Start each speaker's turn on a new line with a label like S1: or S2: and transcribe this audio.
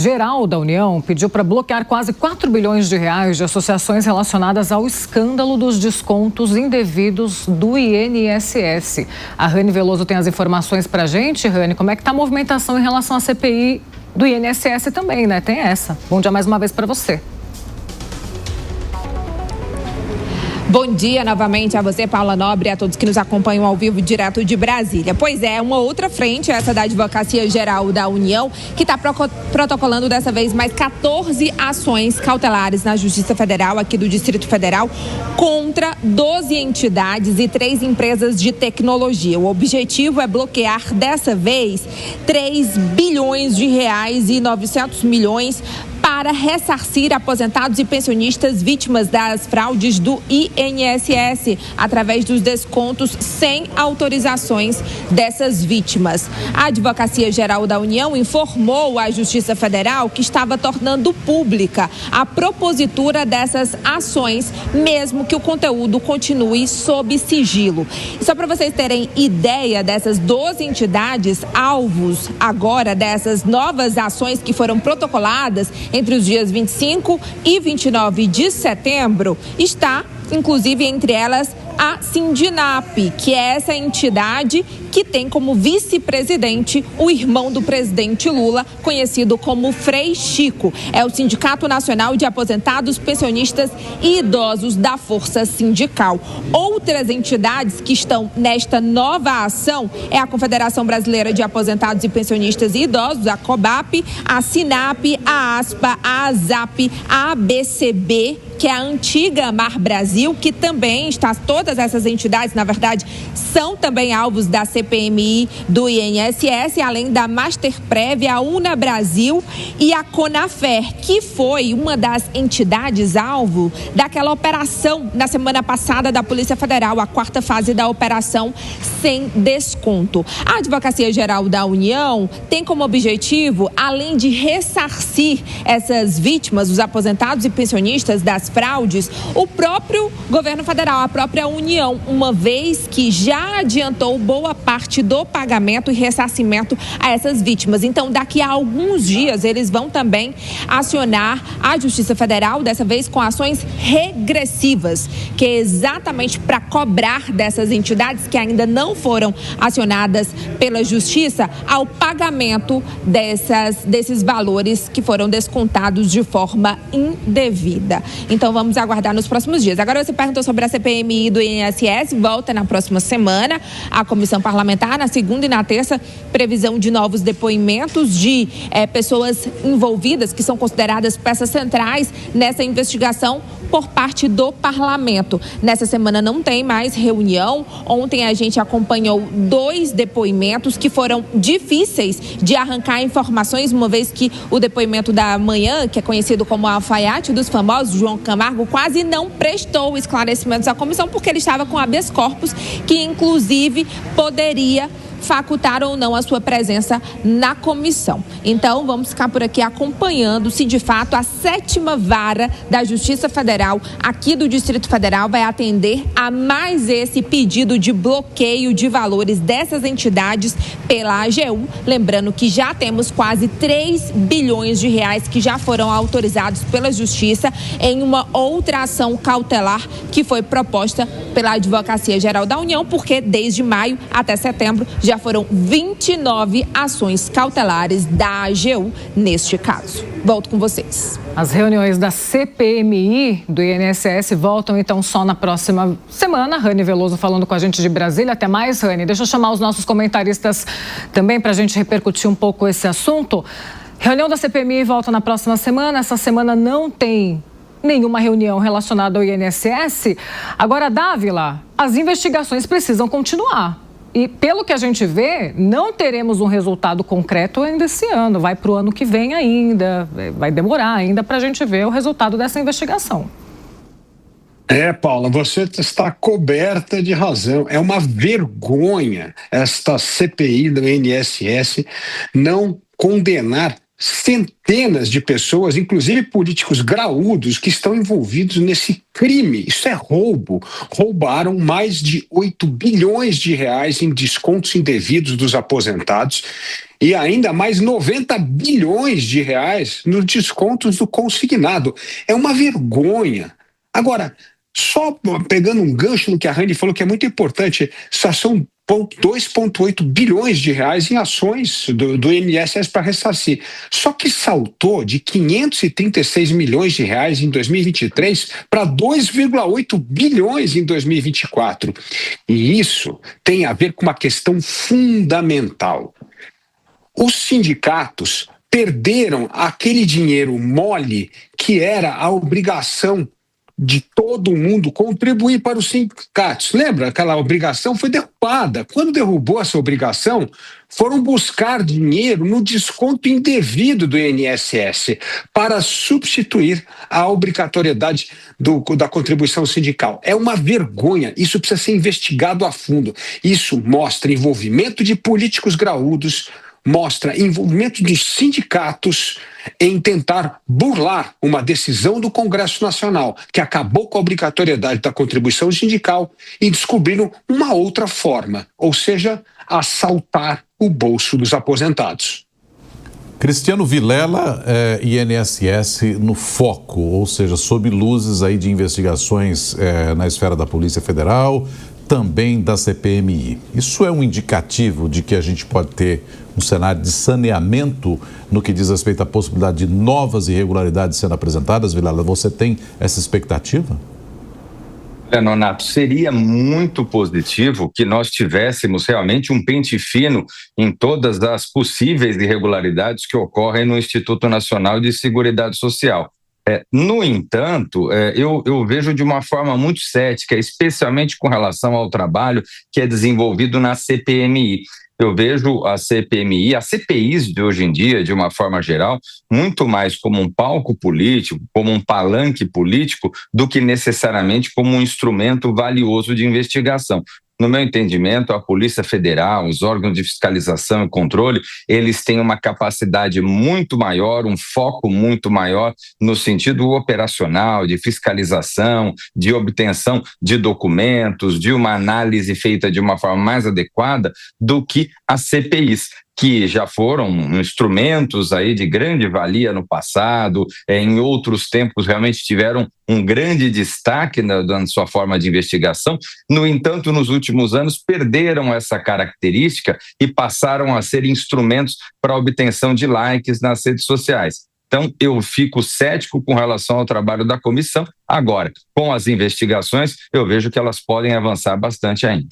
S1: Geral da União pediu para bloquear quase 4 bilhões de reais de associações relacionadas ao escândalo dos descontos indevidos do INSS. A Rani Veloso tem as informações para a gente. Rani, como é que está a movimentação em relação à CPI do INSS também, né? Tem essa. Bom dia mais uma vez para você.
S2: Bom dia novamente a você, Paula Nobre, e a todos que nos acompanham ao vivo direto de Brasília. Pois é, uma outra frente, essa da Advocacia Geral da União, que está protocolando dessa vez mais 14 ações cautelares na Justiça Federal, aqui do Distrito Federal, contra 12 entidades e 3 empresas de tecnologia. O objetivo é bloquear dessa vez 3 bilhões de reais e 900 milhões para ressarcir aposentados e pensionistas vítimas das fraudes do INSS, através dos descontos sem autorizações dessas vítimas. A Advocacia Geral da União informou à Justiça Federal que estava tornando pública a propositura dessas ações, mesmo que o conteúdo continue sob sigilo. E só para vocês terem ideia dessas 12 entidades, alvos agora dessas novas ações que foram protocoladas entre os dias 25 e 29 de setembro, está, inclusive, entre elas, a Sindinap, que é essa entidade que tem como vice-presidente o irmão do presidente Lula, conhecido como Frei Chico. É o Sindicato Nacional de Aposentados, Pensionistas e Idosos da Força Sindical. Outras entidades que estão nesta nova ação é a Confederação Brasileira de Aposentados e Pensionistas e Idosos, a COBAP, a SINAP, a ASPA, a ASAP, a ABCB, que é a antiga Mar Brasil, que também está, todas essas entidades, na verdade, são também alvos da CPMI do INSS, além da Masterprev, a Una Brasil e a Conafer, que foi uma das entidades alvo daquela operação na semana passada da Polícia Federal, a 4ª fase da operação sem desconto. A Advocacia Geral da União tem como objetivo, além de ressarcir essas vítimas, os aposentados e pensionistas das fraudes, o próprio governo federal, a própria União, uma vez que já adiantou boa parte do pagamento e ressarcimento a essas vítimas. Então, daqui a alguns dias, eles vão também acionar a Justiça Federal, dessa vez com ações regressivas, que é exatamente para cobrar dessas entidades que ainda não foram acionadas pela Justiça ao pagamento desses valores que foram descontados de forma indevida. Então, vamos aguardar nos próximos dias. Agora, você perguntou sobre a CPMI do INSS, volta na próxima semana a comissão parlamentar, na segunda e na terça, previsão de novos depoimentos de pessoas envolvidas, que são consideradas peças centrais nessa investigação por parte do parlamento. Nessa semana não tem mais reunião. Ontem a gente acompanhou 2 depoimentos que foram difíceis de arrancar informações, uma vez que o depoimento da manhã, que é conhecido como a alfaiate dos famosos, João Camargo, quase não prestou esclarecimentos à comissão, porque ele estava com habeas corpus, que inclusive poderia facultar ou não a sua presença na comissão. Então, vamos ficar por aqui acompanhando se de fato a 7ª Vara da Justiça Federal aqui do Distrito Federal vai atender a mais esse pedido de bloqueio de valores dessas entidades pela AGU. Lembrando que já temos quase 3 bilhões de reais que já foram autorizados pela Justiça em uma outra ação cautelar que foi proposta pela Advocacia Geral da União, porque desde maio até setembro já foram 29 ações cautelares da AGU neste caso. Volto com vocês.
S1: As reuniões da CPMI do INSS voltam então só na próxima semana. Rani Veloso falando com a gente de Brasília. Até mais, Rani. Deixa eu chamar os nossos comentaristas também para a gente repercutir um pouco esse assunto. Reunião da CPMI volta na próxima semana. Essa semana não tem nenhuma reunião relacionada ao INSS. Agora, Dávila, as investigações precisam continuar. E, pelo que a gente vê, não teremos um resultado concreto ainda esse ano. Vai para o ano que vem ainda, vai demorar ainda para a gente ver o resultado dessa investigação.
S3: Paula, você está coberta de razão. É uma vergonha esta CPI do INSS não condenar centenas de pessoas, inclusive políticos graúdos, que estão envolvidos nesse crime. Isso é roubo. Roubaram mais de 8 bilhões de reais em descontos indevidos dos aposentados e ainda mais 90 bilhões de reais nos descontos do consignado. É uma vergonha. Agora, só pegando um gancho no que a Rani falou, que é muito importante, só são 2,8 bilhões de reais em ações do INSS para ressarcir. Só que saltou de 536 milhões de reais em 2023 para 2,8 bilhões em 2024. E isso tem a ver com uma questão fundamental. Os sindicatos perderam aquele dinheiro mole que era a obrigação de todo mundo contribuir para os sindicatos. Lembra? Aquela obrigação foi derrubada. Quando derrubou essa obrigação, foram buscar dinheiro no desconto indevido do INSS para substituir a obrigatoriedade da contribuição sindical. É uma vergonha. Isso precisa ser investigado a fundo. Isso mostra envolvimento de políticos graúdos, mostra envolvimento dos sindicatos em tentar burlar uma decisão do Congresso Nacional que acabou com a obrigatoriedade da contribuição sindical e descobriram uma outra forma, ou seja, assaltar o bolso dos aposentados.
S4: Cristiano Vilela, INSS no foco, ou seja, sob luzes aí de investigações na esfera da Polícia Federal, também da CPMI. Isso é um indicativo de que a gente pode ter um cenário de saneamento no que diz respeito à possibilidade de novas irregularidades sendo apresentadas, Vilela? Você tem essa expectativa?
S5: Nonato, seria muito positivo que nós tivéssemos realmente um pente fino em todas as possíveis irregularidades que ocorrem no Instituto Nacional de Seguridade Social. No entanto, eu vejo de uma forma muito cética, especialmente com relação ao trabalho que é desenvolvido na CPMI. Eu vejo a CPMI, as CPIs de hoje em dia, de uma forma geral, muito mais como um palco político, como um palanque político, do que necessariamente como um instrumento valioso de investigação. No meu entendimento, a Polícia Federal, os órgãos de fiscalização e controle, eles têm uma capacidade muito maior, um foco muito maior no sentido operacional, de fiscalização, de obtenção de documentos, de uma análise feita de uma forma mais adequada do que as CPIs, que já foram instrumentos aí de grande valia no passado, em outros tempos realmente tiveram um grande destaque na sua forma de investigação. No entanto, nos últimos anos perderam essa característica e passaram a ser instrumentos para a obtenção de likes nas redes sociais. Então, eu fico cético com relação ao trabalho da comissão. Agora, com as investigações, eu vejo que elas podem avançar bastante ainda.